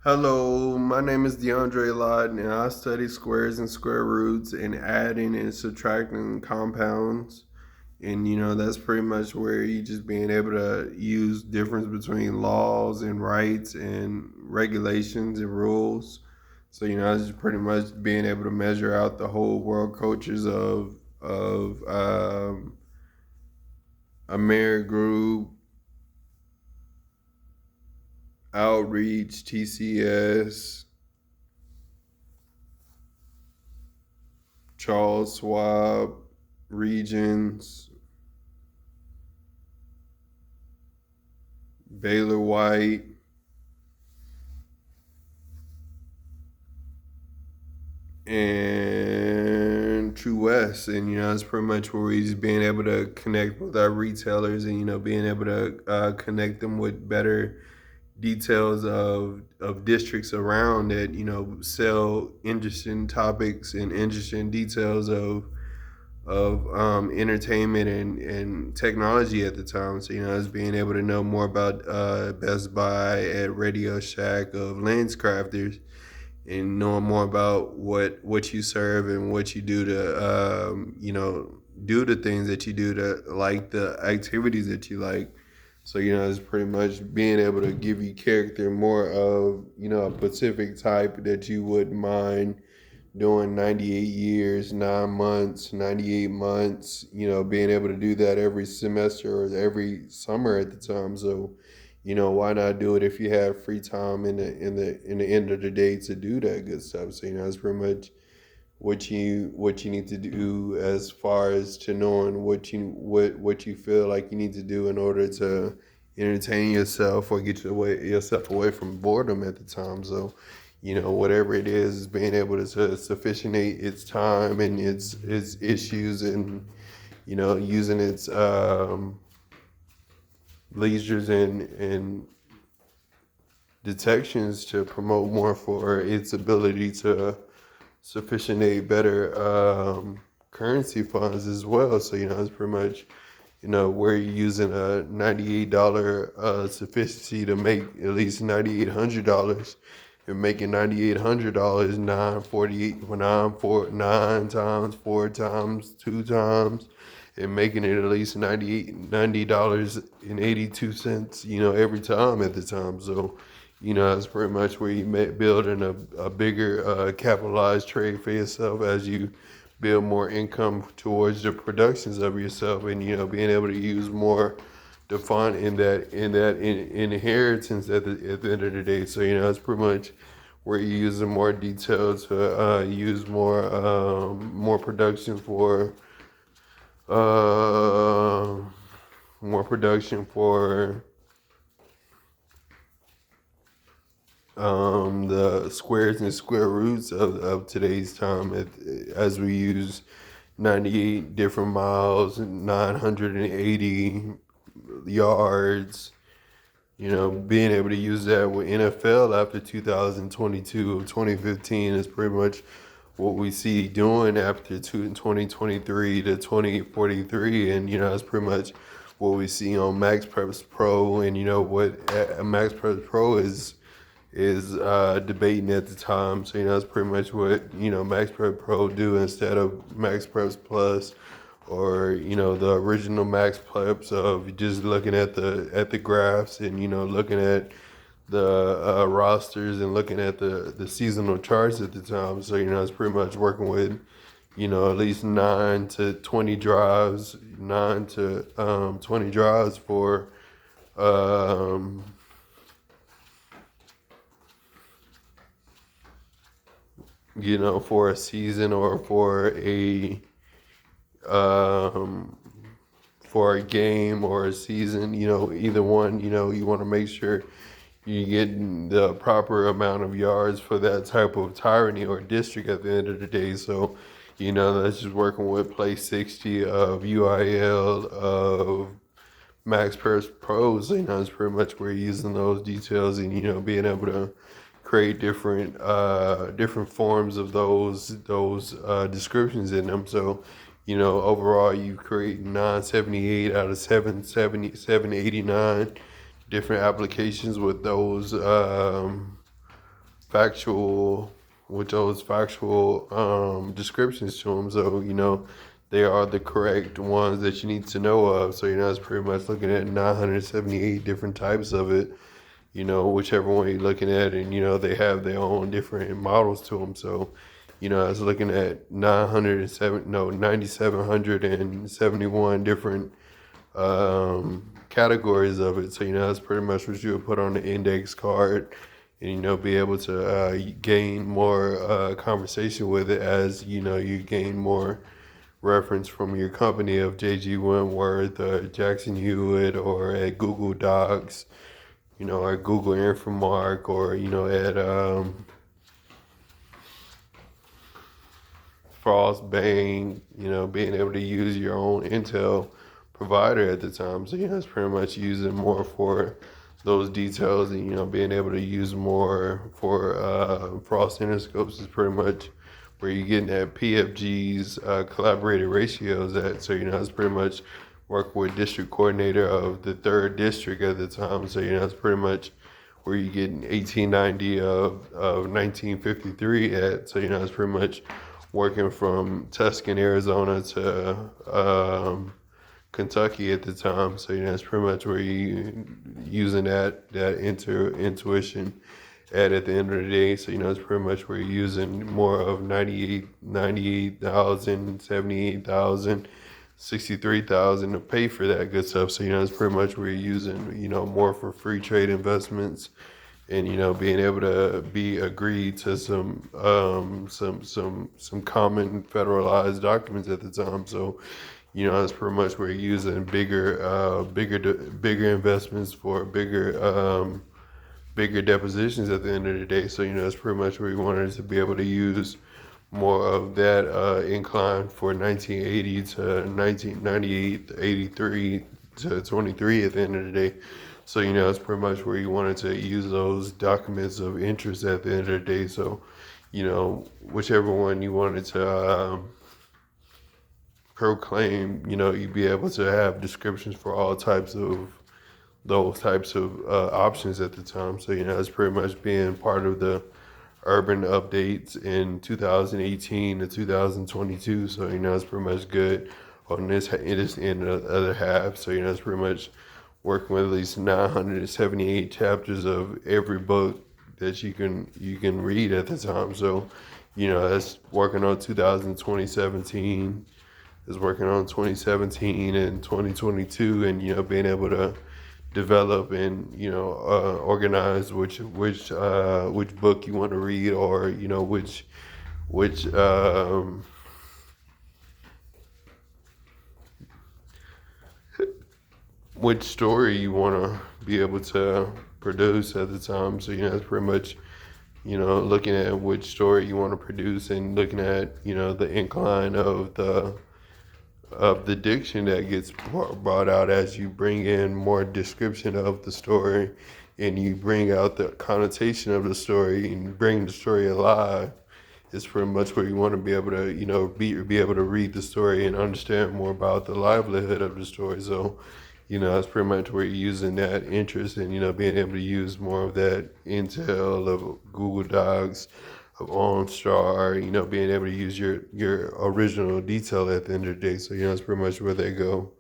Hello, my name is DeAndre Lott, and I study squares and square roots and adding and subtracting compounds. And that's pretty much where you just being able to use difference between laws and rights and regulations and rules. So it's just pretty much being able to measure out the whole world cultures of a married group, outreach, TCS, Charles Schwab, Regions, Baylor White, and True West. And it's pretty much where we're just being able to connect with our retailers and being able to connect them with better details of districts around that sell interesting topics and interesting details of entertainment and technology at the time. So it's being able to know more about Best Buy, at Radio Shack, of Lens Crafters, and knowing more about what you serve and what you do to do the things that you do, to like the activities that you like. So it's pretty much being able to give you character more of a Pacific type that you wouldn't mind doing 98 years, 9 months, 98 months, being able to do that every semester or every summer at the time. So, why not do it if you have free time in the end of the day to do that good stuff? So, it's pretty much what you need to do as far as to knowing what you feel like you need to do in order to entertain yourself or get yourself away from boredom at the time. So whatever it is being able to sufficientate its time and its issues, and using its leisures and detections to promote more for its ability to sufficientate better currency funds as well. So it's pretty much where you're using a $98 sufficiency to make at least $9,800. You're making $9,800 nine times, four times, two times, and making it at least $90.82, every time at the time. So it's pretty much where you building a bigger capitalized trade for yourself as you build more income towards the productions of yourself, and being able to use more to fund in inheritance at the end of the day. So it's pretty much where you're using more detail to use more production for uh, more production for the squares and square roots of today's time, as we use 98 different miles and 980 yards. Being able to use that with NFL after 2022 or 2015 is pretty much what we see doing after 2023 to 2043. And, it's pretty much what we see on Max Preps Pro. And, what Max Preps Pro is debating at the time. So that's pretty much what Max Prep Pro do instead of Max Preps Plus, or the original Max Preps of just looking at the graphs and looking at the rosters and looking at the seasonal charts at the time. So it's pretty much working with at least 9 to 20 drives for um, for a season, or um, for a game or a season. Either one. You want to make sure you get the proper amount of yards for that type of tyranny or district at the end of the day. So, that's just working with Play 60 of UIL of Max Purse Pros. It's pretty much where you're using those details and being able to create different forms of those descriptions in them. So overall you create 978 out of 789 different applications with those factual descriptions to them. So, they are the correct ones that you need to know of. So, it's pretty much looking at 978 different types of it, whichever one you're looking at. And, they have their own different models to them. So, I was looking at 9,771 different categories of it. So, that's pretty much what you would put on the index card and, be able to gain more conversation with it as, you gain more reference from your company of J.G. Wentworth or Jackson Hewitt or at Google Docs, or Google Infomark or, at Frost Bang, being able to use your own Intel provider at the time. So, it's pretty much using more for those details and, being able to use more for Frost Interscopes is pretty much where you're getting at PFG's collaborated ratios at. So, it's pretty much work with district coordinator of the 3rd district at the time. So, it's pretty much where you're getting 1890 of 1953 at. So, it's pretty much working from Tuscan, Arizona to Kentucky at the time. So, it's pretty much where you using that intuition at the end of the day. So, it's pretty much where you're using more of 98,000, 78,000, 63,000 to pay for that good stuff. So, it's pretty much where you're using, more for free trade investments and, being able to be agreed to some common federalized documents at the time. So, that's pretty much where you're using bigger investments for bigger depositions at the end of the day. So, that's pretty much where we wanted to be able to use more of that incline for 1980 to 1998, 83 to 23 at the end of the day. So, it's pretty much where you wanted to use those documents of interest at the end of the day. So, whichever one you wanted to proclaim, you'd be able to have descriptions for all types of those types of options at the time. So, it's pretty much being part of the urban updates in 2018 to 2022. So, it's pretty much good on this in the other half. So, it's pretty much working with at least 978 chapters of every book that you can read at the time. So, that's working on 2017, is working on 2017 and 2022, and being able to develop and organize which book you want to read, or which story you want to be able to produce at the time. So, it's pretty much, looking at which story you want to produce and looking at, the incline of the diction that gets brought out as you bring in more description of the story and you bring out the connotation of the story and bring the story alive. It's pretty much where you want to be able to, be able to read the story and understand more about the livelihood of the story. So, that's pretty much where you're using that interest and, being able to use more of that intel of Google Docs, of OnStar, being able to use your original detail at the end of the day. So, that's pretty much where they go.